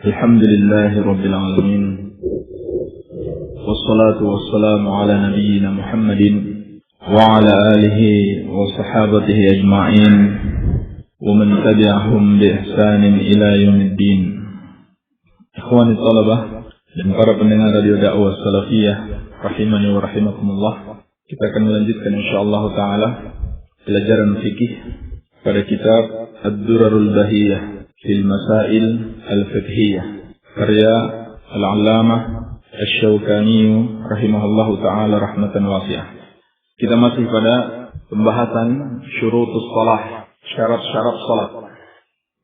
الحمد لله رب العالمين والصلاة والسلام على نبينا محمد وعلى آله وصحابته أجمعين ومن تبعهم بإحسان إلى يوم الدين. Ikhwani talabah dan para pendengar radio dakwah salafiyah rahimani wa rahimakumullah, kita akan melanjutkan insyaallah taala pelajaran fikih pada kitab Ad-Durarul Bahiyah fil Masail Al-Fiqhiyah karya Al-Allamah Asy-Syaukani rahimahullahu taala rahmatan wasi'ah. Kita masih pada pembahasan syurutus shalah, syarat-syarat salat.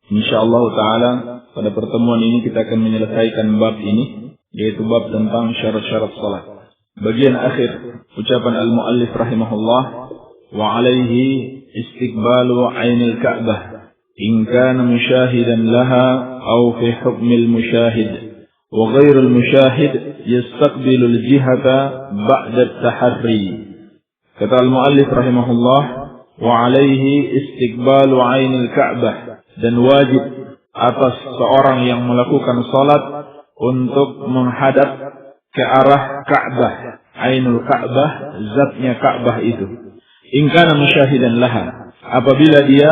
Insyaallah taala pada pertemuan ini kita akan menyelesaikan bab ini, yaitu bab tentang syarat-syarat salat. Bagian akhir ucapan al-muallif rahimahullah, wa alaihi istiqbalu ainil ka'bah in kana musyahidan laha aw fi hukmil musyahid wa ghairul musyahid yastaqbilu al-jihata ba'da at-tahri. Kata al-muallif rahimahullah, wa alaihi istiqbalu ainil ka'bah, dan wajib atas seorang yang melakukan salat untuk menghadap ke arah Ka'bah. Ainul Ka'bah, zatnya Ka'bah itu. In kana musyahidan laha, apabila dia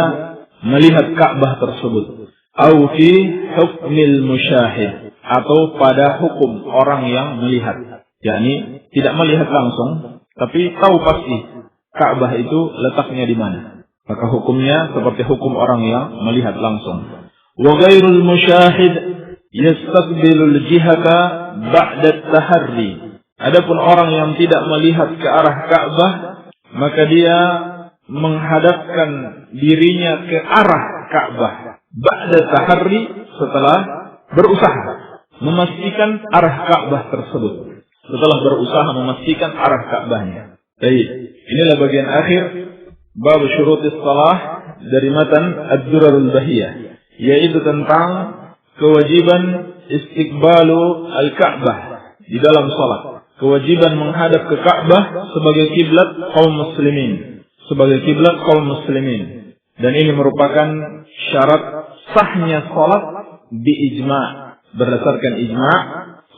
melihat Ka'bah tersebut. Au fi hukmil musyahid, atau pada hukum orang yang melihat. Yakni tidak melihat langsung, tapi tahu pasti Ka'bah itu letaknya di mana. Maka hukumnya seperti hukum orang yang melihat langsung. Wa ghairul musyahid yastaqbilul jihata ba'da at-tahri. Adapun orang yang tidak melihat ke arah Ka'bah, maka dia menghadapkan dirinya ke arah Ka'bah ba'da tahri, setelah berusaha memastikan arah Ka'bah tersebut. Setelah berusaha memastikan arah Ka'bahnya. Baik, inilah bagian akhir bab syurutis shalah dari matan Ad-Durarul Bahiyah, yaitu tentang kewajiban istiqbalu al-Ka'bah di dalam salat. Kewajiban menghadap ke Ka'bah sebagai kiblat kaum muslimin, sebagai kiblat kaum muslimin. Dan ini merupakan syarat sahnya salat bi ijma', berdasarkan ijma',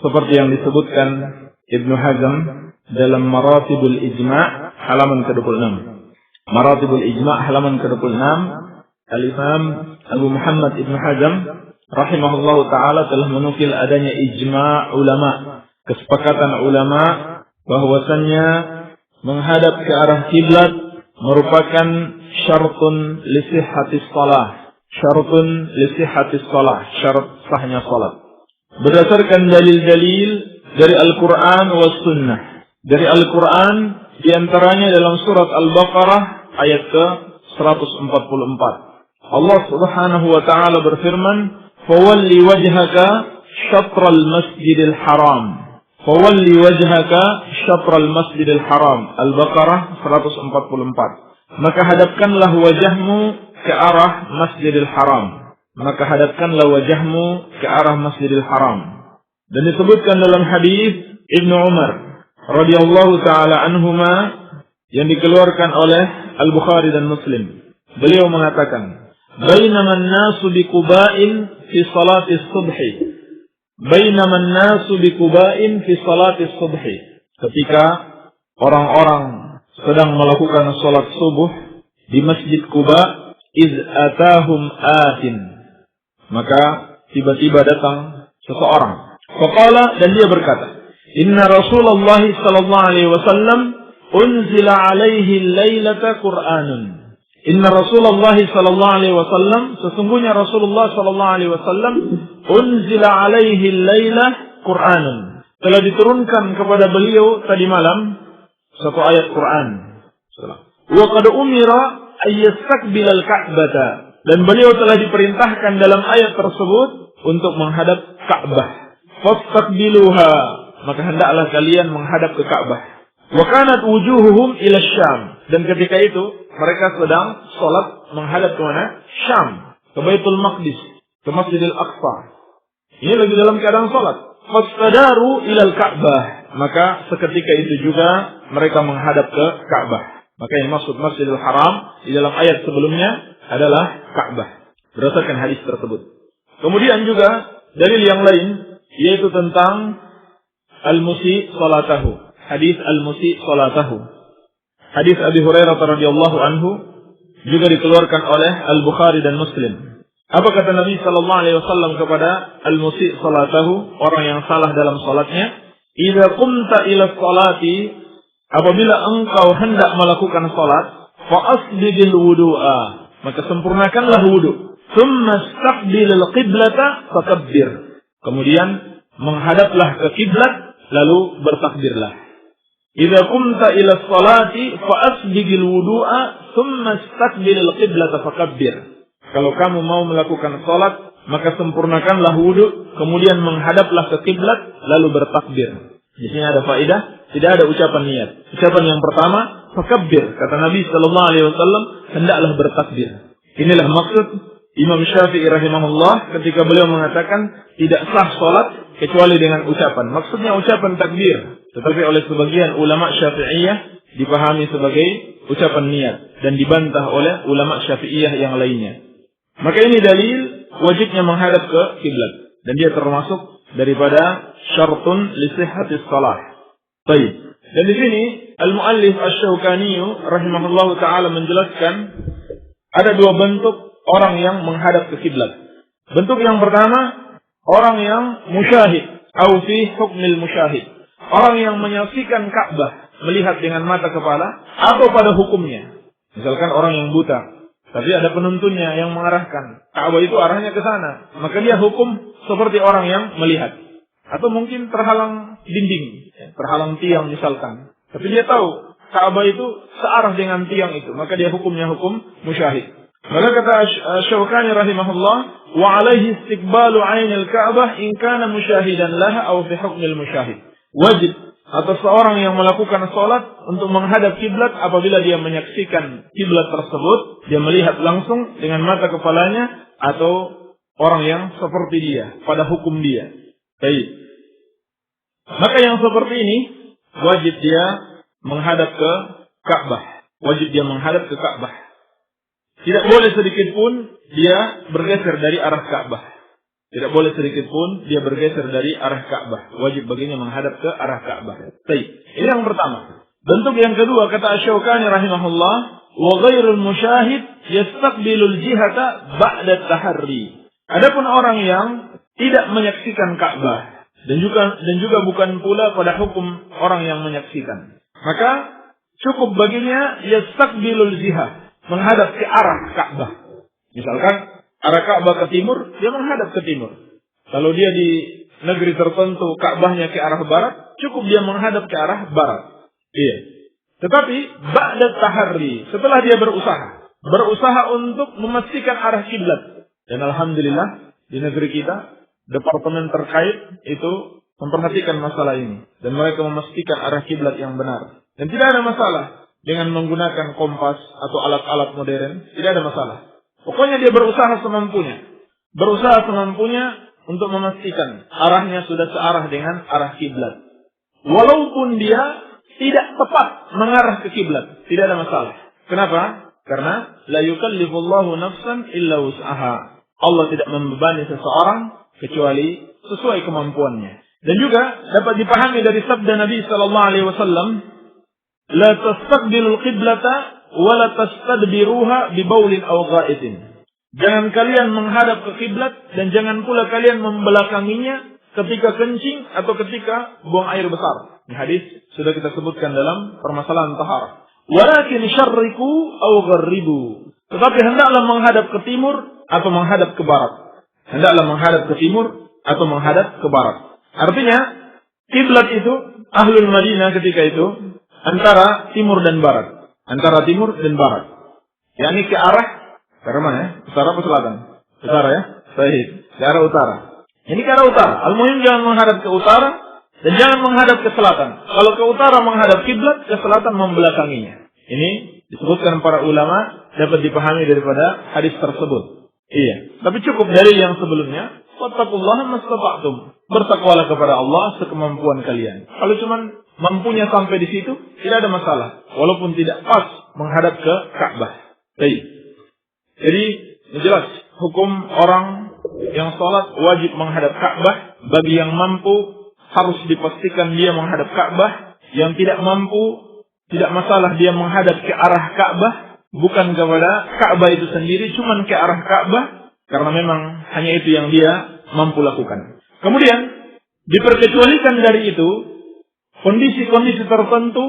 seperti yang disebutkan Ibnu Hazm dalam Maratibul Ijma' halaman ke-26. Maratibul Ijma' halaman ke-26, Al-Imam Abu Muhammad Ibnu Hazm rahimahullahu taala telah menukil adanya ijma' ulama, kesepakatan ulama bahwasannya menghadap ke arah kiblat merupakan syartun li sihhatis shalah, syartun li sihhatis shalah, syarat sahnya salat. Berdasarkan dalil-dalil dari Al-Qur'an was sunnah. Dari Al-Qur'an di antaranya dalam surat Al-Baqarah ayat ke-144. Allah Subhanahu wa taala berfirman, "Fawalli wajhaka syatral masjidil haram." Fawalli wajhaka syatral masjidil haram. Al-Baqarah 144. Maka hadapkanlah wajahmu ke arah Masjidil Haram. Maka hadapkanlah wajahmu ke arah Masjidil Haram. Dan disebutkan dalam hadis Ibnu Umar radhiyallahu taala anhuma yang dikeluarkan oleh Al-Bukhari dan Muslim. Beliau mengatakan, "Bainama an-nasu bi Quba'in fi salati as-subhi." Bainama an-nasu bi Quba'in fi salati as-subhi. Ketika orang-orang sedang melakukan salat subuh di Masjid Quba, iz atahum atin. Maka tiba-tiba datang seseorang. Faqala, dan dia berkata, "Inna Rasulullah sallallahu alaihi wasallam unzila alaihi lailata Qur'anun." Inna Rasulullah sallallahu alaihi wasallam, sesungguhnya Rasulullah sallallahu alaihi wasallam, unzila alaihi lailah Qur'anun. Telah diturunkan kepada beliau tadi malam satu ayat Quran. Wa qad umira ayyastaqbil al-Ka'bata, dan beliau telah diperintahkan dalam ayat tersebut untuk menghadap Ka'bah. Fastaqbiluha, maka hendaklah kalian menghadap ke Ka'bah. Wa kanat wujuhuhum ila Syam, dan ketika itu mereka sedang salat menghadap ke mana? Syam, ke Baitul Maqdis, ke Masjidil Aqsa. Ini lagi dalam keadaan salat. Fastadaru ila al-Ka'bah, maka seketika itu juga mereka menghadap ke Ka'bah. Maka yang maksud Masjidil Haram di dalam ayat sebelumnya adalah Ka'bah, berdasarkan hadis tersebut. Kemudian juga dalil yang lain yaitu tentang al-musi salatahu. Hadis al-musi salatahu. Hadis Abi Hurairah radhiyallahu anhu juga dikeluarkan oleh Al-Bukhari dan Muslim. Apa kata Nabi sallallahu alaihi wasallam kepada al-musi salatahu, orang yang salah dalam salatnya? Idza qumta ila sholati, apabila engkau hendak melakukan salat, fa asbigil wudu'a, maka sempurnakanlah wudu. Tsumma istaqbilil qiblata fakabbir. Kemudian menghadaplah ke kiblat lalu bertakbirlah. Idza qumta ila sholati fa asbigil wudu'a tsumma istaqbilil qiblata fakabbir. Kalau kamu mau melakukan salat, maka sempurnakanlah wudu, kemudian menghadaplah ke kiblat lalu bertakbir. Di sini ada faedah, tidak ada ucapan niat. Ucapan yang pertama, fakabbir. Kata Nabi sallallahu alaihi wasallam, hendaklah bertakbir. Inilah maksud Imam Syafi'i rahimahullah ketika beliau mengatakan tidak sah salat kecuali dengan ucapan. Maksudnya ucapan takbir, tetapi oleh sebagian ulama Syafi'iyah dipahami sebagai ucapan niat dan dibantah oleh ulama Syafi'iyah yang lainnya. Maka ini dalil wajibnya menghadap ke kiblat dan dia termasuk daripada syartun li sihhatis shalah. Baik. Dan di sini al-muallif Asy-Syaukani rahimahullahu taala menjelaskan ada dua bentuk orang yang menghadap ke kiblat. Bentuk yang pertama, orang yang musyahid atau fi hukmil musyahid. Orang yang menyaksikan Ka'bah, melihat dengan mata kepala atau pada hukumnya. Misalkan orang yang buta, tapi ada penuntunnya yang mengarahkan. Ka'bah itu arahnya ke sana, maka dia hukum seperti orang yang melihat. Atau mungkin terhalang dinding, terhalang tiang misalkan. Tapi dia tahu Ka'bah itu searah dengan tiang itu, maka dia hukumnya hukum musyahid. Maka kata Syaukani rahimahullah, wa alaihi istiqbalu 'ainil Ka'bah in kana musyahidan laha aw fi hukmil musyahid. Wajib atas seorang yang melakukan salat untuk menghadap kiblat apabila dia menyaksikan kiblat tersebut, dia melihat langsung dengan mata kepalanya atau orang yang seperti dia pada hukum dia. Baik. Maka yang seperti ini wajib dia menghadap ke Ka'bah. Wajib dia menghadap ke Ka'bah. Tidak boleh sedikit pun dia bergeser dari arah Ka'bah. Tidak boleh sedikit pun dia bergeser dari arah Ka'bah. Wajib baginya menghadap ke arah Ka'bah. Baik. Ini yang pertama. Bentuk yang kedua kata Asy-Syaukani rahimahullah, wa ghairul musyahid yastaqbilul jihata ba'da taharri. Adapun orang yang tidak menyaksikan Ka'bah dan juga bukan pula pada hukum orang yang menyaksikan, maka cukup baginya yastaqbilul jihah, menghadap ke arah Ka'bah. Misalkan arah Ka'bah ke timur, dia menghadap ke timur. Kalau dia di negeri tertentu Ka'bahnya ke arah barat, cukup dia menghadap ke arah barat. Iya. Tetapi ba'da taharri, setelah dia berusaha untuk memastikan arah kiblat. Dan alhamdulillah di negeri kita departemen terkait itu memperhatikan masalah ini dan mereka memastikan arah kiblat yang benar. Dan tidak ada masalah dengan menggunakan kompas atau alat-alat modern, tidak ada masalah. Pokoknya dia berusaha semampunya untuk memastikan arahnya sudah searah dengan arah kiblat. Walaupun dia tidak tepat mengarah ke kiblat, tidak ada masalah. Kenapa? Karena la yukallifullahu nafsan illa wus'aha. Allah tidak membebani seseorang kecuali sesuai kemampuannya. Dan juga dapat dipahami dari sabda Nabi sallallahu alaihi wasallam, la tastaqbilul qiblata wa la tastadbiruha bi baulin aw gha'itin. Jangan kalian menghadap ke kiblat dan jangan pula kalian membelakanginya ketika kencing atau ketika buang air besar. Ini hadis sudah kita sebutkan dalam permasalahan taharah. Walakin syarriku aw gharribu. Tetapi hendaklah menghadap ke timur atau menghadap ke barat. Hendaklah menghadap ke timur atau menghadap ke barat. Artinya kiblat itu Ahlul Madinah ketika itu antara timur dan barat. Antara timur dan barat. yakni ke arah mana ya? Utara atau selatan? Utara ya? Baik. Ke arah utara. Ini ke arah utara. Al-muhim jangan menghadap ke utara dan jangan menghadap ke selatan. Kalau ke utara menghadap kiblat, ke selatan membelakanginya. Ini disebutkan para ulama dapat dipahami daripada hadis tersebut. Iya. Tapi cukup dari yang sebelumnya. Wattaqullaha mastata'tum. Bertakwalah kepada Allah sekemampuan kalian. Kalau cuma mampunya sampai di situ, tidak ada masalah. Walaupun tidak pas menghadap ke Ka'bah. Baik. Jadi, jelas hukum orang Yang sholat wajib menghadap Ka'bah. Bagi yang mampu harus dipastikan dia menghadap Ka'bah. Yang tidak mampu, tidak masalah dia menghadap ke arah Ka'bah. Bukan kepada Ka'bah itu sendiri, cuman ke arah Ka'bah. Karena memang hanya itu yang dia mampu lakukan. Kemudian diperkecualikan dari itu, kondisi-kondisi tertentu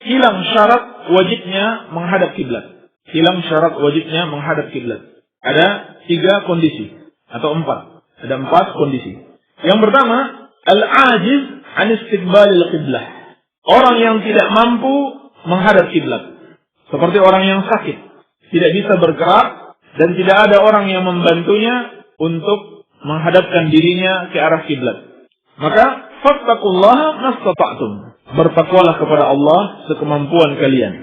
hilang syarat wajibnya menghadap kiblat. Hilang syarat wajibnya menghadap kiblat. Ada 3 kondisi atau 4. Ada 4 kondisi. Yang pertama, al-ajiz an istiqbalil qiblah. Orang yang tidak mampu menghadap kiblat. Seperti orang yang sakit, tidak bisa bergerak dan tidak ada orang yang membantunya untuk menghadapkan dirinya ke arah kiblat. Maka fattaqullaha mastata'tum. Bertakwalah kepada Allah sekemampuan kalian.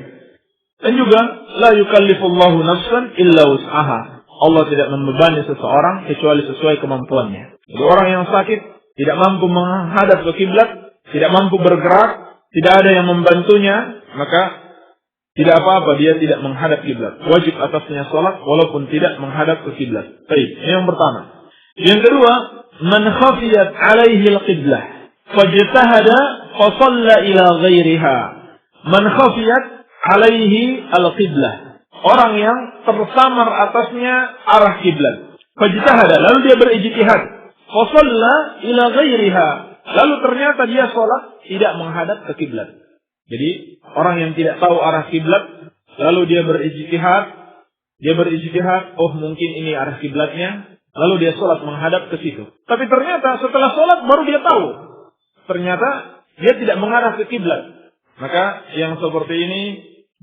Dan juga la yukallifullahu nafsan illa wus'aha. Allah tidak membebani seseorang kecuali sesuai kemampuannya. Jadi orang yang sakit tidak mampu menghadap ke kiblat, tidak mampu bergerak, tidak ada yang membantunya, maka tidak apa-apa dia tidak menghadap kiblat. Wajib atasnya salat walaupun tidak menghadap ke kiblat. Baik, ini yang pertama. Yang kedua, man khafiyat alaihi al-qiblah fajtahada fa shalla ila ghairiha. Man khafiyat alaihi al-qiblah. Orang yang tersamar atasnya arah kiblat. Fajtahada, lalu dia berijtihad. Fa shalla ila ghairiha. Lalu ternyata dia salat tidak menghadap ke kiblat. Jadi orang yang tidak tahu arah kiblat, lalu dia berijtihad, oh mungkin ini arah kiblatnya, lalu dia sholat menghadap ke situ. Tapi ternyata setelah sholat baru dia tahu, ternyata dia tidak menghadap ke kiblat. Maka yang seperti ini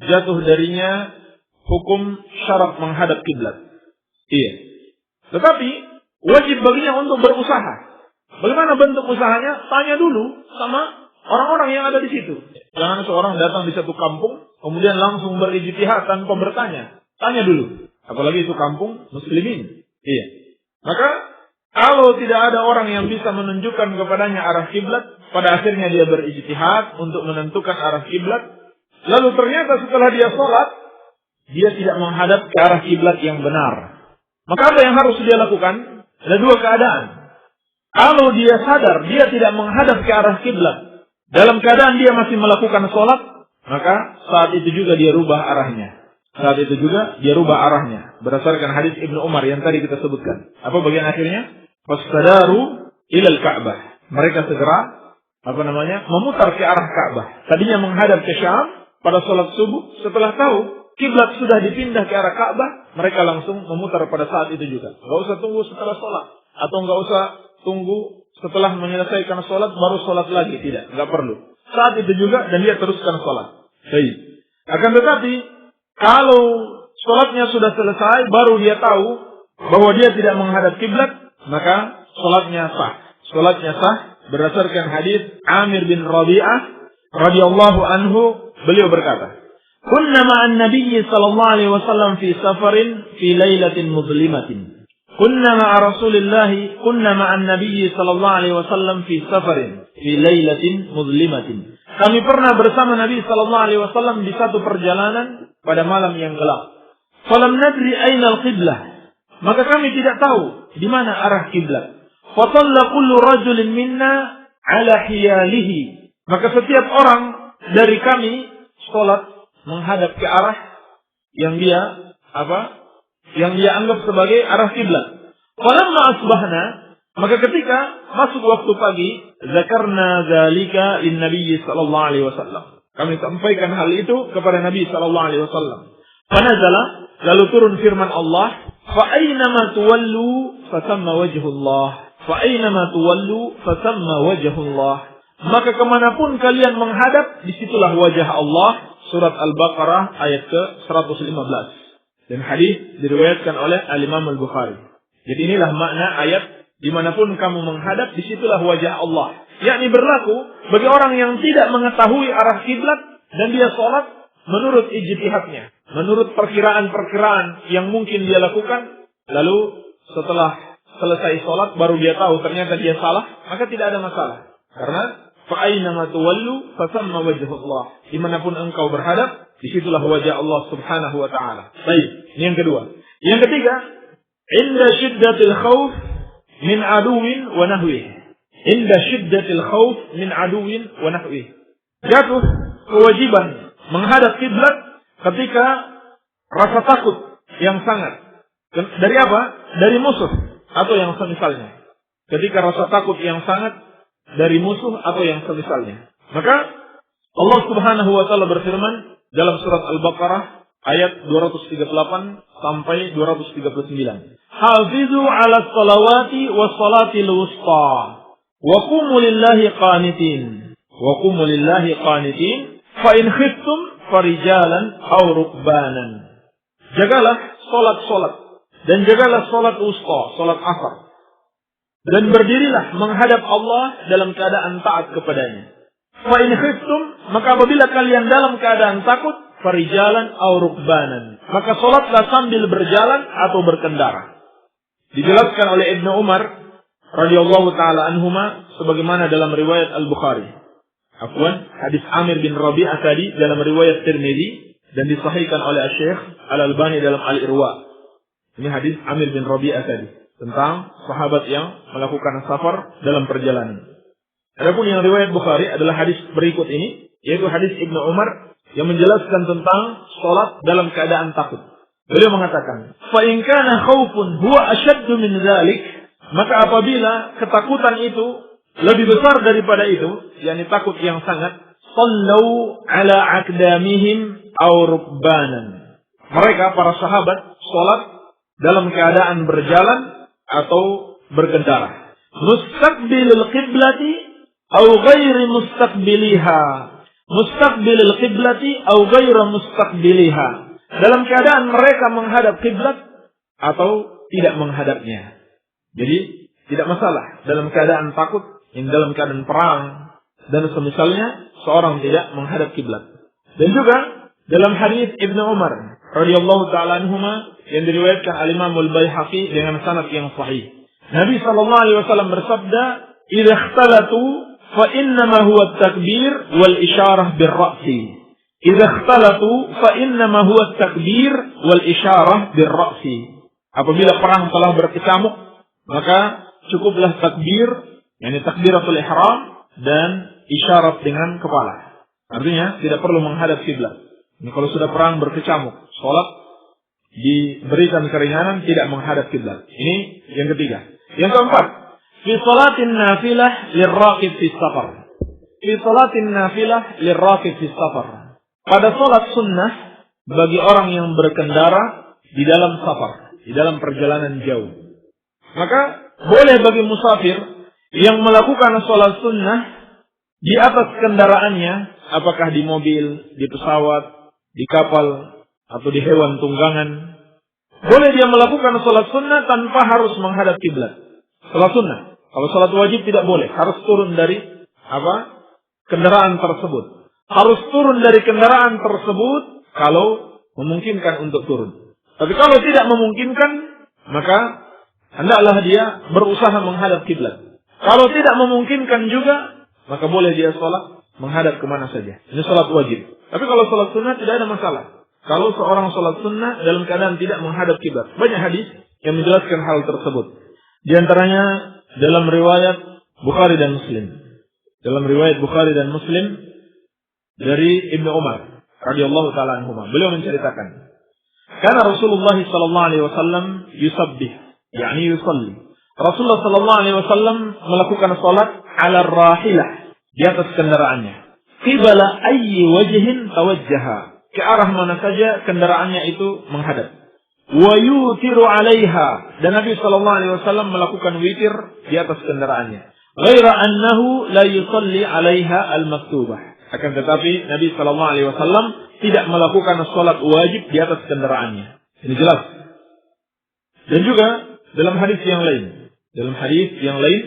jatuh darinya hukum syarat menghadap kiblat. Iya. Tetapi wajib baginya untuk berusaha. Bagaimana bentuk usahanya? Tanya dulu sama orang-orang yang ada di situ. Jangan seorang datang di satu kampung, kemudian langsung berijtihad tanpa bertanya. Tanya dulu. Apalagi itu kampung muslimin. Iya. Maka, kalau tidak ada orang yang bisa menunjukkan kepadanya arah kiblat, pada akhirnya dia berijtihad untuk menentukan arah kiblat. Lalu ternyata setelah dia sholat, dia tidak menghadap ke arah kiblat yang benar. Maka apa yang harus dia lakukan? Ada 2 keadaan. Kalau dia sadar, dia tidak menghadap ke arah kiblat, dalam keadaan dia masih melakukan sholat, maka saat itu juga dia rubah arahnya. Berdasarkan hadis Ibnu Umar yang tadi kita sebutkan. Apa bagian akhirnya? Fastadaru ilal Ka'bah. Mereka segera, memutar ke arah Ka'bah. Tadinya menghadap ke Syam pada sholat subuh. Setelah tahu kiblat sudah dipindah ke arah Ka'bah, mereka langsung memutar pada saat itu juga. Gak usah tunggu setelah sholat. Atau gak usah tunggu setelah menyelesaikan sholat baru sholat lagi. Tidak, nggak perlu. Saat itu juga dan dia teruskan sholat. Baik. Akan tetapi kalau sholatnya sudah selesai baru dia tahu bahwa dia tidak menghadap kiblat, maka sholatnya sah. Sholatnya sah berdasarkan hadis Amir bin Rabi'ah radhiyallahu anhu, beliau berkata, "Kunna ma'an Nabiy sallallahu alaihi wasallam fi safarin fi lailatin muzlimatin." Kunna ma'an Nabi sallallahu alaihi wasallam fi safarin fi lailatin muzlimatin. Kami pernah bersama Nabi sallallahu alaihi wasallam di satu perjalanan pada malam yang gelap. Falam nadri aina al-qiblah. Maka kami tidak tahu di mana arah kiblat. Fa shalla kullu rajulin minna ala hiyalihi. Maka setiap orang dari kami salat menghadap ke arah yang dia anggap sebagai arah kiblat. Falamma asbahna, maka ketika masuk waktu pagi, zakarna zalika lin Nabi sallallahu alaihi wasallam. Kami sampaikan hal itu kepada Nabi sallallahu alaihi wasallam. Fanazala, lalu turun firman Allah, fa aynama tuwallu fasamma wajhullah. Fa aynama tuwallu fasamma wajhullah. Maka kemanapun kalian menghadap, disitulah wajah Allah. Surat Al-Baqarah ayat ke-115. Dan hadis diriwayatkan oleh Al-Imam Al-Bukhari. Jadi inilah makna ayat, dimanapun kamu menghadap, disitulah wajah Allah. Yakni berlaku bagi orang yang tidak mengetahui arah kiblat dan dia sholat menurut ijtihadnya, menurut perkiraan-perkiraan yang mungkin dia lakukan, lalu setelah selesai sholat baru dia tahu ternyata dia salah, maka tidak ada masalah. Karena fa'ainama tuwallu fasamma wajhullah. Dimanapun engkau berhadap, disitulah wajah Allah subhanahu wa ta'ala. Baik, ini yang kedua. Yang ketiga, Inda syiddatil khauf min aduwin wa nahwih. Inda syiddatil khauf min aduwin wa nahwih. Jatuh kewajiban menghadap kiblat ketika rasa takut yang sangat. Dari apa? Dari musuh atau yang semisalnya. Ketika rasa takut yang sangat dari musuh atau yang semisalnya. Maka Allah Subhanahu wa taala berfirman dalam surat Al-Baqarah ayat 238 sampai 239. Hafizu 'ala shalawati was salatil wusta wa qumu lillahi qanitin. Wa qumu lillahi qanitin fa in khiftum farijalan aw rukbanan. Jagalah salat dan jagalah salat wusta, salat asar. Dan berdirilah menghadap Allah dalam keadaan taat kepadanya. Fa in khiftum, maka apabila kalian dalam keadaan takut, farijalan aw rukbanan, maka salatlah sambil berjalan atau berkendara. Dijelaskan oleh Ibnu Umar radhiyallahu taala anhuma sebagaimana dalam riwayat Al-Bukhari. Hadis Amir bin Rabi'ah tadi dalam riwayat Tirmidzi dan disahihkan oleh Syekh Al-Albani dalam Al-Irwa. Ini hadis Amir bin Rabi'ah tadi tentang sahabat yang melakukan safar dalam perjalanan. Adapun yang riwayat Bukhari adalah hadis berikut ini, yaitu hadis Ibnu Umar yang menjelaskan tentang salat dalam keadaan takut. Beliau mengatakan, "Fa in kana khaufun huwa ashaddu min dzalik," maka apabila ketakutan itu lebih besar daripada itu, yakni takut yang sangat, "sallu ala aqdamihim aw rukbanan." Mereka para sahabat salat dalam keadaan berjalan atau berkendara. Mustaqbilil qiblati aw ghairi mustaqbiliha. Mustaqbilil qiblati aw ghairi mustaqbiliha. Dalam keadaan mereka menghadap kiblat atau tidak menghadapnya. Jadi tidak masalah dalam keadaan takut, dalam keadaan perang dan semisalnya seorang tidak menghadap kiblat. Dan juga dalam hadis Ibnu Umar radhiyallahu taala anhuma yang diriwayatkan al-Imam Al-Baihaqi dengan sanad yang sahih. Nabi sallallahu alaihi wasallam bersabda, "Idza ikhtalatu fa innama huwa at-takbir wal isyarah bir-ra'si." Idza ikhtalatu fa innama huwa at-takbir wal isyarah bir-ra'si. Apabila perang telah berkecamuk, maka cukuplah takbir, yakni takbiratul ihram dan isyarat dengan kepala. Artinya tidak perlu menghadap kiblat. Ini kalau sudah perang berkecamuk, salat diberikan keringanan, tidak menghadap kiblat. Ini yang ketiga. Yang keempat, fi salatin nafilah lirraqib fi safar. Fi salatin nafilah lirraqib fi safar. Pada salat sunnah bagi orang yang berkendara di dalam safar, di dalam perjalanan jauh. Maka boleh bagi musafir yang melakukan salat sunnah di atas kendaraannya, apakah di mobil, di pesawat, di kapal, atau di hewan tunggangan. Boleh dia melakukan salat sunnah tanpa harus menghadap kiblat. Salat sunnah. Kalau salat wajib tidak boleh, harus turun dari kendaraan tersebut. Harus turun dari kendaraan tersebut kalau memungkinkan untuk turun. Tapi kalau tidak memungkinkan, maka hendaklah dia berusaha menghadap kiblat. Kalau tidak memungkinkan juga, maka boleh dia salat menghadap kemana saja. Ini salat wajib. Tapi kalau salat sunnah tidak ada masalah. Kalau seorang salat sunnah dalam keadaan tidak menghadap kiblat. Banyak hadis yang menjelaskan hal tersebut. Di antaranya dalam riwayat Bukhari dan Muslim. Dalam riwayat Bukhari dan Muslim dari Ibnu Umar radhiyallahu taala anhuma. Beliau menceritakan, "Kana Rasulullah sallallahu alaihi wasallam yusabbih, yakni yusalli." Rasulullah sallallahu alaihi wasallam melakukan salat ala rahilah, di atas kendaraannya. Qibala ayyi wajhin tawajjaha, ke arah mana saja kendaraannya itu menghadap. Wa yutiru 'alaiha, dan Nabi sallallahu alaihi wasallam melakukan witir di atas kendaraannya. Ghaira annahu la yusalli 'alaiha al-maktubah. Akan tetapi Nabi sallallahu alaihi wasallam tidak melakukan salat wajib di atas kendaraannya. Ini jelas. Dan juga dalam hadis yang lain,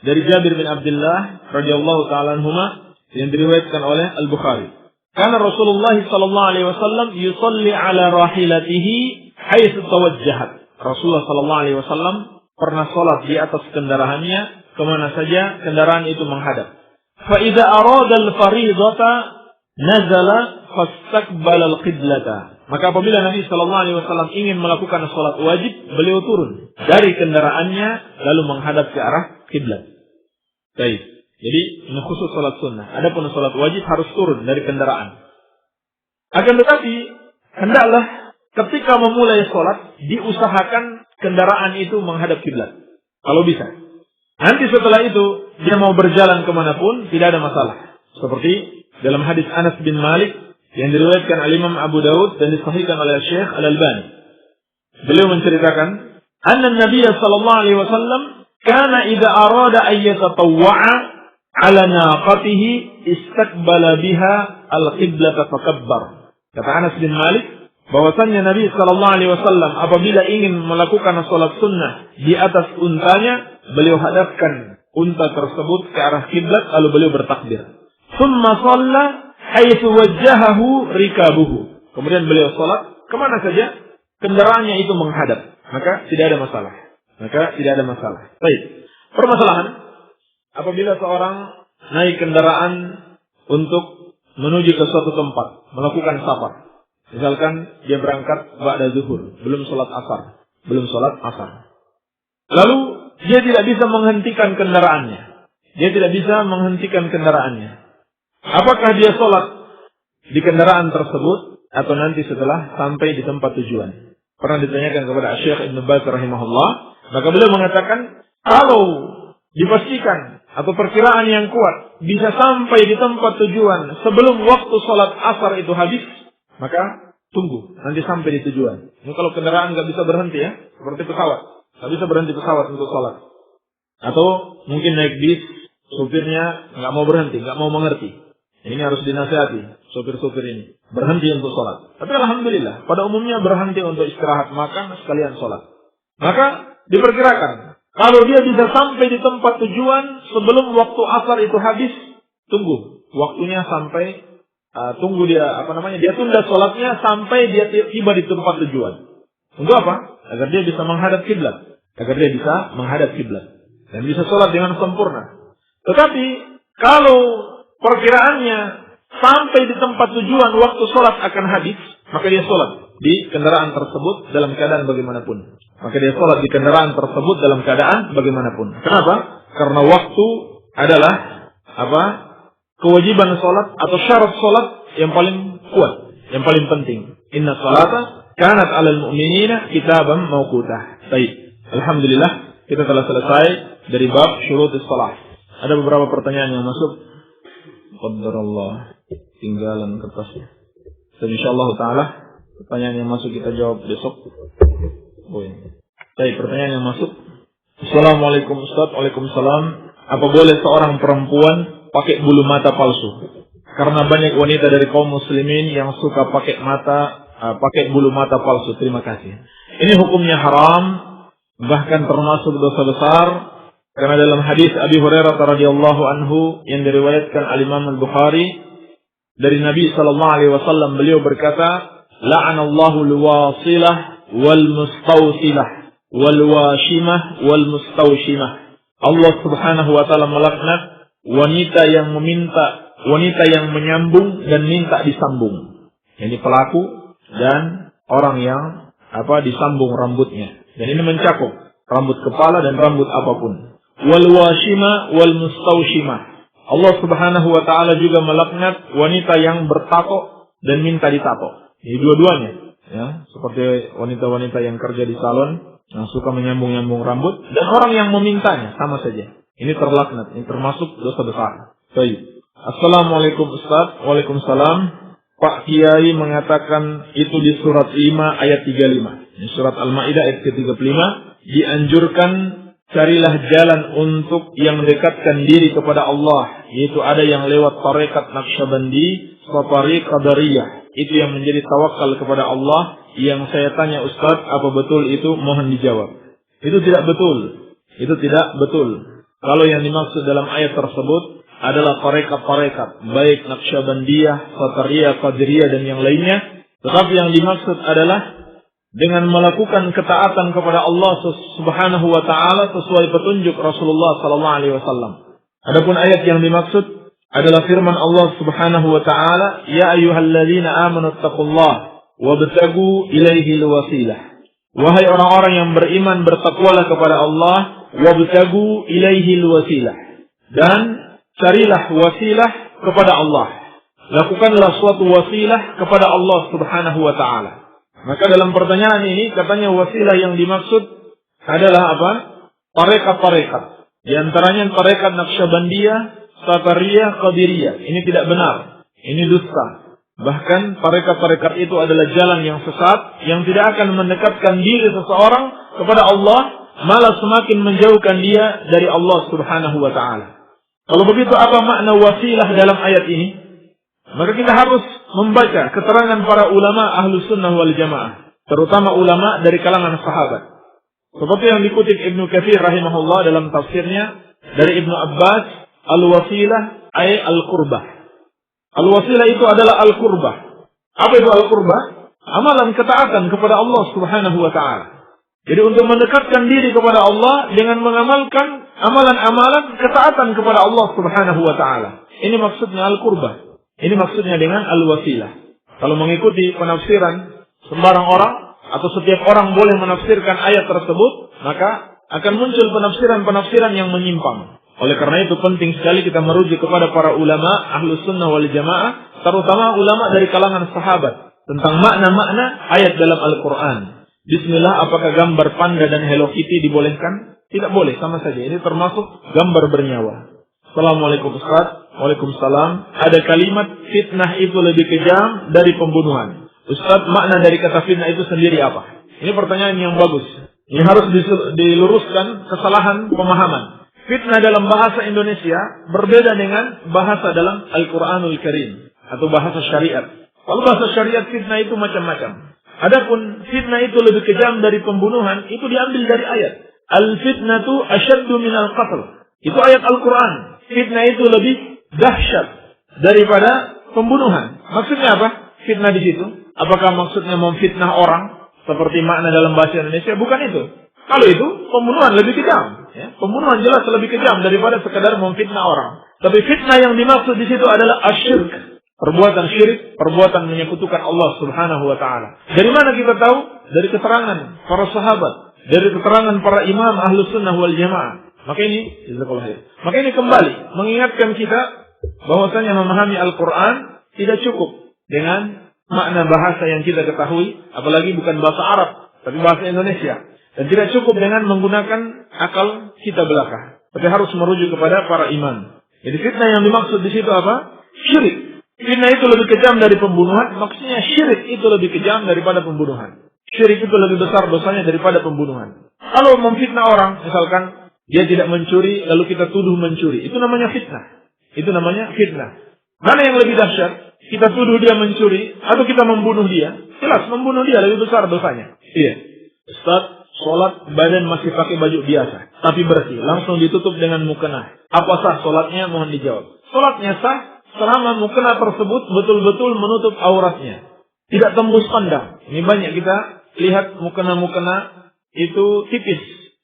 dari Jabir bin Abdullah radhiyallahu taala anhuma yang diriwayatkan oleh Al-Bukhari. Karena Rasulullah sallallahu alaihi wasallam yusalli ala rahilatihi haitsu tawajjahat. Rasulullah sallallahu alaihi wasallam pernah salat di atas kendaraannya kemana saja kendaraan itu menghadap. Fa idza arada al-fariidata nazala fastaqbala al-qiblata. Maka apabila Nabi Shallallahu Alaihi Wasallam ingin melakukan sholat wajib, beliau turun dari kendaraannya lalu menghadap ke arah kiblat. Baik. Jadi ini khusus sholat sunnah. Adapun sholat wajib harus turun dari kendaraan. Akan tetapi hendaklah ketika memulai sholat diusahakan kendaraan itu menghadap kiblat. Kalau bisa. Nanti setelah itu dia mau berjalan kemanapun tidak ada masalah. Seperti dalam hadis Anas bin Malik yang diriwayatkan oleh Imam Abu Daud dan disahihkan oleh Syekh Al-Albani. Beliau menceritakan, "Anna Nabiy sallallahu alaihi wasallam kana idza arada an yatatawwa'a 'ala naqatihi istaqbala biha al-qiblata fakabbar." Kata Anas bin Malik, bahwasannya Nabi sallallahu alaihi wasallam apabila ingin melakukan salat sunnah di atas untanya, beliau hadapkan unta tersebut ke arah kiblat lalu beliau bertakbir. Tsumma shalla haitsu wajjahahu rikabuhu. Kemudian beliau salat kemana saja kendaraannya itu menghadap, maka tidak ada masalah. Baik. Permasalahan apabila seorang naik kendaraan untuk menuju ke suatu tempat, melakukan safar. Misalkan dia berangkat ba'da zuhur, belum sholat asar. Lalu dia tidak bisa menghentikan kendaraannya. Apakah dia sholat di kendaraan tersebut atau nanti setelah sampai di tempat tujuan? Pernah ditanyakan kepada Syekh Ibn Baz rahimahullah, maka beliau mengatakan kalau dipastikan atau perkiraan yang kuat bisa sampai di tempat tujuan sebelum waktu sholat asar itu habis, maka tunggu nanti sampai di tujuan. Ini kalau kendaraan nggak bisa berhenti ya, seperti pesawat, nggak bisa berhenti pesawat untuk sholat. Atau mungkin naik bis, supirnya nggak mau berhenti, nggak mau mengerti. Ini harus dinasihati sopir-sopir ini berhenti untuk sholat. Tapi alhamdulillah pada umumnya berhenti untuk istirahat makan sekalian sholat. Maka diperkirakan kalau dia bisa sampai di tempat tujuan sebelum waktu asar itu habis, tunggu waktunya sampai. Tunggu dia tunda sholatnya sampai dia tiba di tempat tujuan. Untuk apa? Agar dia bisa menghadap kiblat, dan bisa sholat dengan sempurna. Tetapi kalau perkiraannya sampai di tempat tujuan waktu sholat akan habis, maka dia sholat di kendaraan tersebut dalam keadaan bagaimanapun. Kenapa? Karena waktu adalah kewajiban sholat atau syarat sholat yang paling kuat, yang paling penting. Inna sholata kanat 'alal mu'minina kitaban mawqutah. Baik. Alhamdulillah kita telah selesai dari bab syurutus shalah. Ada beberapa pertanyaan yang masuk. Qadarullah, tinggalan kertasnya. Dan insyaallah taala pertanyaan yang masuk kita jawab besok. Baik, pertanyaan yang masuk. Assalamualaikum Ustaz. Waalaikumsalam. Apa boleh seorang perempuan pakai bulu mata palsu? Karena banyak wanita dari kaum muslimin yang suka pakai bulu mata palsu. Terima kasih. Ini hukumnya haram, bahkan termasuk dosa besar. Karena dalam hadis Abi Hurairah radhiyallahu anhu yang diriwayatkan oleh Imam Al-Bukhari dari Nabi sallallahu alaihi wasallam, beliau berkata, "La'anallahu al-wasilah wal mustawsilah wal washimah wal mustawshimah." Allah Subhanahu wa taala melaknat wanita yang menyambung dan minta disambung. Ini pelaku dan orang yang disambung rambutnya. Dan ini mencakup rambut kepala dan rambut apapun. Wal washima wal mustawshimah. Allah Subhanahu wa taala juga melaknat wanita yang bertato dan minta ditato. Ini dua-duanya, ya, seperti wanita-wanita yang kerja di salon yang suka menyambung-nyambung rambut dan orang yang memintanya sama saja. Ini terlaknat, ini termasuk dosa besar. Baik. Assalamualaikum Ustaz. Waalaikumsalam. Pak Kiai mengatakan itu di surat 5 ayat 35. Ini surat Al-Maidah ayat ke-35, dianjurkan carilah jalan untuk yang mendekatkan diri kepada Allah, yaitu ada yang lewat tarekat Naqsyabandi, Safari Qadariyah. Itu yang menjadi tawakal kepada Allah. Yang saya tanya Ustaz, apa betul itu? Mohon dijawab. Itu tidak betul. Kalau yang dimaksud dalam ayat tersebut adalah tarekat-tarekat, baik Naqsyabandiyah, Satariyah, Qadiriyah dan yang lainnya. Tetapi yang dimaksud adalah dengan melakukan ketaatan kepada Allah Subhanahu wa taala sesuai petunjuk Rasulullah sallallahu alaihi wasallam. Adapun ayat yang dimaksud adalah firman Allah Subhanahu wa taala, "Ya ayyuhalladzina amanu taqullaha wabtagu ilaihil wasilah. Wahai orang-orang yang beriman, bertakwalah kepada Allah, wabtagu ilaihil wasilah. Dan carilah wasilah kepada Allah. Lakukanlah suatu wasilah kepada Allah Subhanahu wa ta'ala. Maka dalam pertanyaan ini katanya wasilah yang dimaksud adalah apa? Tarekat-tarekat. Di antaranya tarekat Naqsyabandiyah, Satariyah, Qadiriyah. Ini tidak benar. Ini dusta. Bahkan tarekat-tarekat itu adalah jalan yang sesat, yang tidak akan mendekatkan diri seseorang kepada Allah, malah semakin menjauhkan dia dari Allah Subhanahu wa ta'ala. Kalau begitu apa makna wasilah dalam ayat ini? Maka kita harus membaca keterangan para ulama Ahlus Sunnah wal Jamaah, terutama ulama dari kalangan sahabat. Seperti yang dikutip Ibnu Katsir rahimahullah dalam tafsirnya dari Ibnu Abbas, al-wasilah ay al-qurbah. Al-wasilah itu adalah al-qurbah. Apa itu al-qurbah? Amalan ketaatan kepada Allah Subhanahu wa ta'ala. Jadi untuk mendekatkan diri kepada Allah dengan mengamalkan amalan-amalan ketaatan kepada Allah Subhanahu wa ta'ala. Ini maksudnya al-qurbah. Ini maksudnya dengan al-wasilah. Kalau mengikuti penafsiran sembarang orang atau setiap orang boleh menafsirkan ayat tersebut, maka akan muncul penafsiran-penafsiran yang menyimpang. Oleh karena itu penting sekali kita merujuk kepada para ulama Ahlus Sunnah wal Jamaah, terutama ulama dari kalangan sahabat, tentang makna-makna ayat dalam Al-Quran. Bismillah, apakah gambar panda dan Hello Kitty dibolehkan? Tidak boleh, sama saja. Ini termasuk gambar bernyawa. Assalamualaikum Ustaz. Waalaikumsalam. Ada kalimat fitnah itu lebih kejam dari pembunuhan. Ustaz, makna dari kata fitnah itu sendiri apa? Ini pertanyaan yang bagus. Ini harus diluruskan kesalahan pemahaman. Fitnah dalam bahasa Indonesia berbeda dengan bahasa dalam Al-Quranul Karim atau bahasa syariat. Kalau bahasa syariat fitnah itu macam-macam. Adapun fitnah itu lebih kejam dari pembunuhan, itu diambil dari ayat. Al-fitnatu asyaddu minal qatl. Itu ayat Al-Quran. Fitnah itu lebih dahsyat daripada pembunuhan. Maksudnya apa? Fitnah di situ. Apakah maksudnya memfitnah orang seperti makna dalam bahasa Indonesia? Bukan itu. Kalau itu pembunuhan lebih kejam. Ya? Pembunuhan jelas lebih kejam daripada sekedar memfitnah orang. Tapi fitnah yang dimaksud di situ adalah asyirk. Perbuatan syirik, perbuatan menyekutukan Allah Subhanahu wa ta'ala. Dari mana kita tahu? Dari keterangan para sahabat, dari keterangan para imam Ahlus Sunnah wal Jamaah. Maka ini kembali mengingatkan kita bahwasanya memahami Al-Quran tidak cukup dengan makna bahasa yang kita ketahui, apalagi bukan bahasa Arab, tapi bahasa Indonesia. Dan tidak cukup dengan menggunakan akal kita belaka, tapi harus merujuk kepada para imam. Jadi fitnah yang dimaksud di situ apa? Syirik. Fitnah itu lebih kejam dari pembunuhan, maksudnya syirik itu lebih kejam daripada pembunuhan. Syirik itu lebih besar dosanya daripada pembunuhan. Kalau memfitnah orang, misalkan dia tidak mencuri, lalu kita tuduh mencuri. Itu namanya fitnah. Itu namanya fitnah. Mana yang lebih dahsyat? Kita tuduh dia mencuri, atau kita membunuh dia? Jelas, membunuh dia lebih besar dosanya. Iya. Ustaz, sholat badan masih pakai baju biasa, tapi bersih. Langsung ditutup dengan mukena. Apa sah sholatnya? Mohon dijawab. Sholatnya sah selama mukena tersebut betul-betul menutup auratnya. Tidak tembus pandang. Ini banyak kita lihat mukena-mukena itu tipis,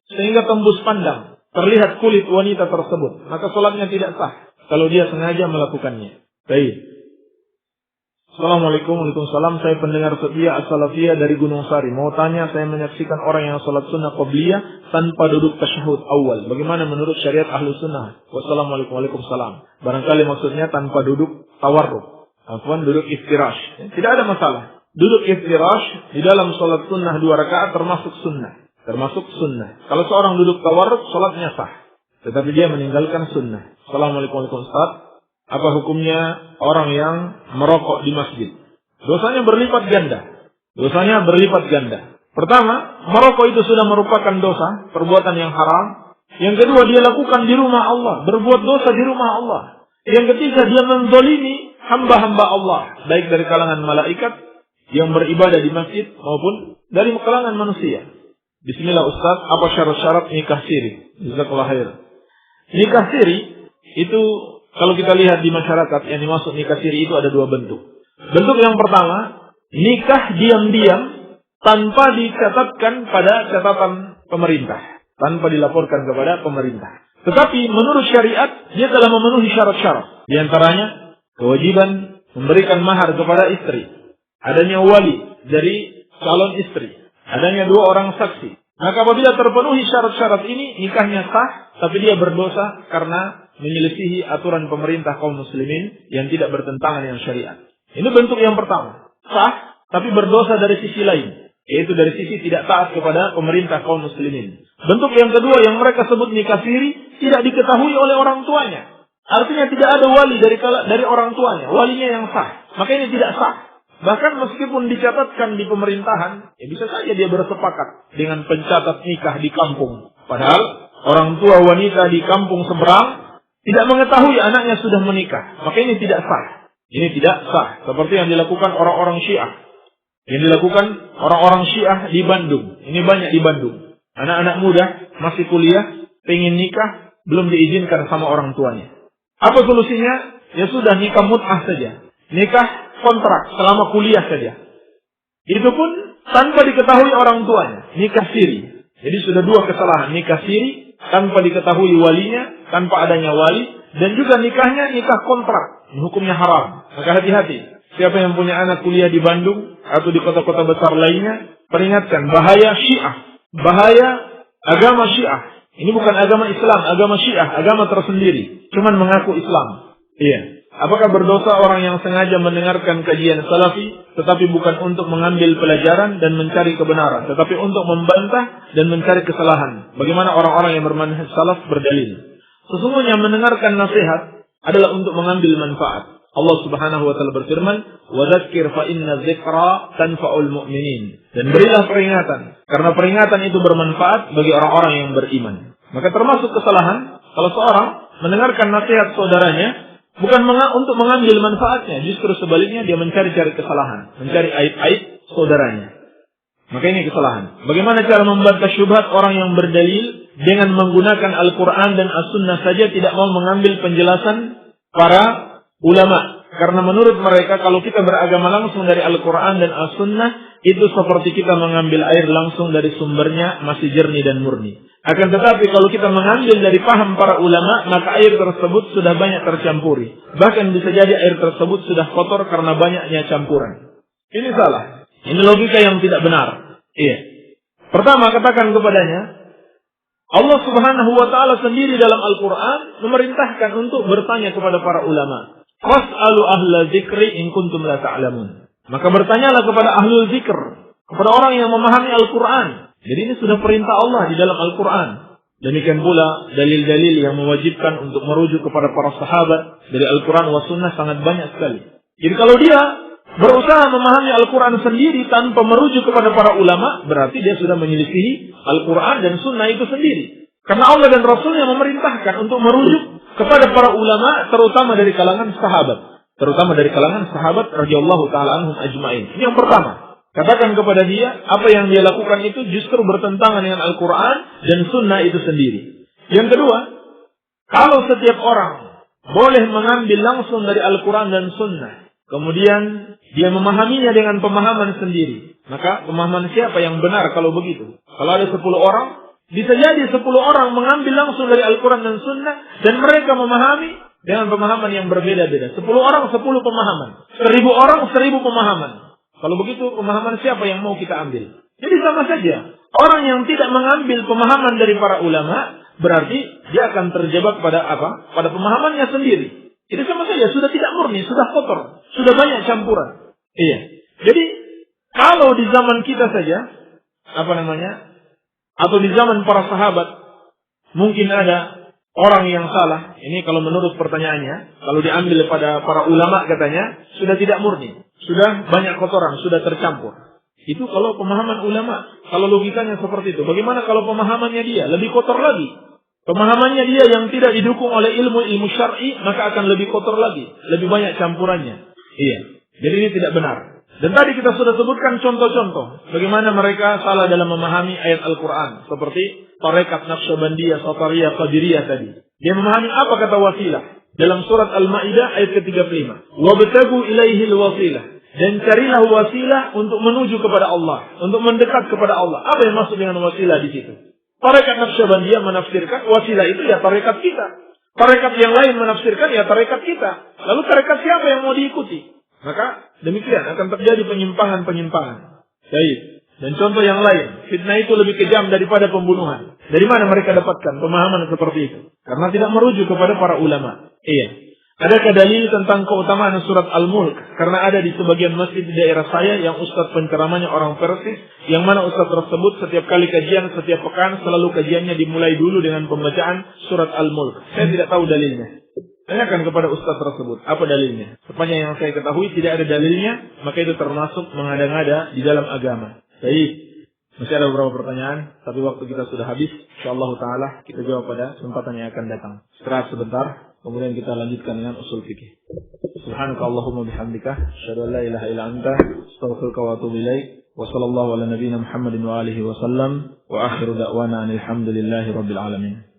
sehingga tembus pandang. Terlihat kulit wanita tersebut, maka sholatnya tidak sah kalau dia sengaja melakukannya. Baik. Assalamualaikum. Waalaikumsalam. Saya pendengar setia As-Salafiyah dari Gunung Sari. Mau tanya, saya menyaksikan orang yang sholat sunnah qabliyah tanpa duduk tasyahud awal. Bagaimana menurut syariat Ahlus Sunnah? Wassalamualaikum. Waalaikumsalam. Barangkali maksudnya tanpa duduk tawarruk, ataupun duduk iftirash. Tidak ada masalah. Duduk iftirash di dalam sholat sunnah 2 rakaat termasuk sunnah. Termasuk sunnah. Kalau seorang duduk tawarruk, sholatnya sah. Tetapi dia meninggalkan sunnah. Assalamualaikum. Waalaikumsalam. Apa hukumnya orang yang merokok di masjid? Dosanya berlipat ganda. Dosanya berlipat ganda. Pertama, merokok itu sudah merupakan dosa, perbuatan yang haram. Yang kedua, dia lakukan di rumah Allah, berbuat dosa di rumah Allah. Yang ketiga, dia menzalimi hamba-hamba Allah, baik dari kalangan malaikat yang beribadah di masjid maupun dari kalangan manusia. Bismillah Ustaz, apa syarat-syarat nikah siri? Jazakallahu khair. Nikah siri itu kalau kita lihat di masyarakat yang dimaksud nikah siri itu ada 2 bentuk. Bentuk yang pertama, nikah diam-diam tanpa dicatatkan pada catatan pemerintah, tanpa dilaporkan kepada pemerintah. Tetapi menurut syariat dia telah memenuhi syarat-syarat. Di antaranya kewajiban memberikan mahar kepada istri. adanya wali dari calon istri, adanya 2 orang saksi. Maka apabila terpenuhi syarat-syarat ini, nikahnya sah, tapi dia berdosa karena menyelisihi aturan pemerintah kaum muslimin yang tidak bertentangan dengan syariat. Ini bentuk yang pertama. Sah, tapi berdosa dari sisi lain, yaitu dari sisi tidak taat kepada pemerintah kaum muslimin. Bentuk yang kedua yang mereka sebut nikah siri, tidak diketahui oleh orang tuanya. Artinya tidak ada wali dari orang tuanya, walinya yang sah. Maka ini tidak sah. Bahkan meskipun dicatatkan di pemerintahan, ya bisa saja dia bersepakat dengan pencatat nikah di kampung. Padahal orang tua wanita di kampung seberang tidak mengetahui anaknya sudah menikah. Maka ini tidak sah. Ini tidak sah. Seperti yang dilakukan orang-orang Syiah. Yang dilakukan orang-orang Syiah di Bandung. Ini banyak di Bandung. Anak-anak muda masih kuliah, pengen nikah, belum diizinkan sama orang tuanya. Apa solusinya? Ya sudah, nikah mut'ah saja. Nikah kontrak selama kuliah saja. Itu pun tanpa diketahui orang tuanya. Nikah siri. Jadi sudah 2 kesalahan. Nikah siri tanpa diketahui walinya, tanpa adanya wali. Dan juga nikahnya nikah kontrak. Ini hukumnya haram. Maka hati-hati. Siapa yang punya anak kuliah di Bandung atau di kota-kota besar lainnya, peringatkan bahaya Syiah. Bahaya agama Syiah. Ini bukan agama Islam, agama Syiah, agama tersendiri. Cuman mengaku Islam. Iya. Apakah berdosa orang yang sengaja mendengarkan kajian salafi, tetapi bukan untuk mengambil pelajaran dan mencari kebenaran, tetapi untuk membantah dan mencari kesalahan? Bagaimana orang-orang yang bermanhaj salaf berdalil? Sesungguhnya mendengarkan nasihat adalah untuk mengambil manfaat. Allah Subhanahu wa taala berfirman, "Wa dzakir fa inna dzikra tanfa'ul mu'minin." Dan berilah peringatan, karena peringatan itu bermanfaat bagi orang-orang yang beriman. Maka termasuk kesalahan kalau seorang mendengarkan nasihat saudaranya bukan untuk mengambil manfaatnya, justru sebaliknya dia mencari-cari kesalahan, mencari aib-aib saudaranya. Maka ini kesalahan. Bagaimana cara membantah syubhat orang yang berdalil dengan menggunakan Al-Quran dan As-Sunnah saja, tidak mau mengambil penjelasan para ulama? Karena menurut mereka kalau kita beragama langsung dari Al-Quran dan As-Sunnah, itu seperti kita mengambil air langsung dari sumbernya, masih jernih dan murni. Akan tetapi kalau kita mengambil dari paham para ulama, maka air tersebut sudah banyak tercampuri. Bahkan bisa jadi air tersebut sudah kotor karena banyaknya campuran. Ini salah. Ini logika yang tidak benar. Iya. Pertama, katakan kepadanya, Allah Subhanahu wa taala sendiri dalam Al-Quran memerintahkan untuk bertanya kepada para ulama. Was'alu ahla dzikri in kuntum la ta'lamun. Maka bertanyalah kepada ahlul dzikr, kepada orang yang memahami Al-Quran. Jadi ini sudah perintah Allah di dalam Al-Quran. Demikian pula dalil-dalil yang mewajibkan untuk merujuk kepada para sahabat dari Al-Quran wa Sunnah sangat banyak sekali. Jadi kalau dia berusaha memahami Al-Quran sendiri tanpa merujuk kepada para ulama, berarti dia sudah menyelisihi Al-Quran dan Sunnah itu sendiri. Karena Allah dan Rasulnya memerintahkan untuk merujuk kepada para ulama, terutama dari kalangan sahabat. Terutama dari kalangan sahabat radhiyallahu ta'ala anhum ajma'in. Ini yang pertama. Katakan kepada dia, apa yang dia lakukan itu justru bertentangan dengan Al-Quran dan Sunnah itu sendiri. Yang kedua, kalau setiap orang boleh mengambil langsung dari Al-Quran dan Sunnah, kemudian dia memahaminya dengan pemahaman sendiri, maka pemahaman siapa yang benar kalau begitu? Kalau ada 10 orang, bisa jadi 10 orang mengambil langsung dari Al-Quran dan Sunnah, dan mereka memahami dengan pemahaman yang berbeda-beda. 10 orang 10 pemahaman, 1000 orang 1000 pemahaman. Kalau begitu pemahaman siapa yang mau kita ambil? Jadi sama saja. Orang yang tidak mengambil pemahaman dari para ulama, berarti dia akan terjebak pada apa? Pada pemahamannya sendiri. Itu sama saja, sudah tidak murni, sudah kotor, sudah banyak campuran. Iya. Jadi kalau di zaman kita saja, atau di zaman para sahabat, mungkin ada orang yang salah. Ini kalau menurut pertanyaannya, kalau diambil pada para ulama katanya, sudah tidak murni, sudah banyak kotoran, sudah tercampur. Itu kalau pemahaman ulama, kalau logikanya seperti itu. Bagaimana kalau pemahamannya dia lebih kotor lagi? Pemahamannya dia yang tidak didukung oleh ilmu syar'i, maka akan lebih kotor lagi, lebih banyak campurannya. Iya. Jadi ini tidak benar. Dan tadi kita sudah sebutkan contoh-contoh bagaimana mereka salah dalam memahami ayat Al-Quran, seperti tarekat Naqsyabandiyah, Satariyah, Qadiriyah tadi. Dia memahami apa kata wasilah dalam surat Al-Maidah ayat ke-35. Wabtagu ilaihil wasilah, dan carilah wasilah untuk menuju kepada Allah, untuk mendekat kepada Allah. Apa yang maksud dengan wasilah di situ? Tarekat Naqsyabandiyah menafsirkan wasilah itu ya tarekat kita. Tarekat yang lain menafsirkan ya tarekat kita. Lalu tarekat siapa yang mau diikuti? Maka demikian akan terjadi penyimpangan-penyimpangan. Baik. Dan contoh yang lain, fitnah itu lebih kejam daripada pembunuhan. Dari mana mereka dapatkan pemahaman seperti itu? Karena tidak merujuk kepada para ulama. Iya. Adakah dalil tentang keutamaan surat Al-Mulk? Karena ada di sebagian masjid di daerah saya yang ustadz penceramahnya orang Persis, yang mana ustadz tersebut setiap kali kajian, setiap pekan, selalu kajiannya dimulai dulu dengan pembacaan surat Al-Mulk. Saya tidak tahu dalilnya. Tanyakan kepada ustadz tersebut, apa dalilnya? Sepanjang yang saya ketahui tidak ada dalilnya, maka itu termasuk mengada-ngada di dalam agama. Baik, masih ada beberapa pertanyaan, tapi waktu kita sudah habis. InsyaAllah ta'ala kita jawab pada kesempatan yang akan datang. Istirahat sebentar, kemudian kita lanjutkan dengan usul fikih. Subhanaka Allahumma bihamdika, asyhadu an la ilaha illa anta, astaghfiruka wa atubu ilaik. Wa sallallahu ala nabiyyina Muhammadin wa alihi wa sallam. Wa akhiru da'wana alhamdulillahi rabbil alamin.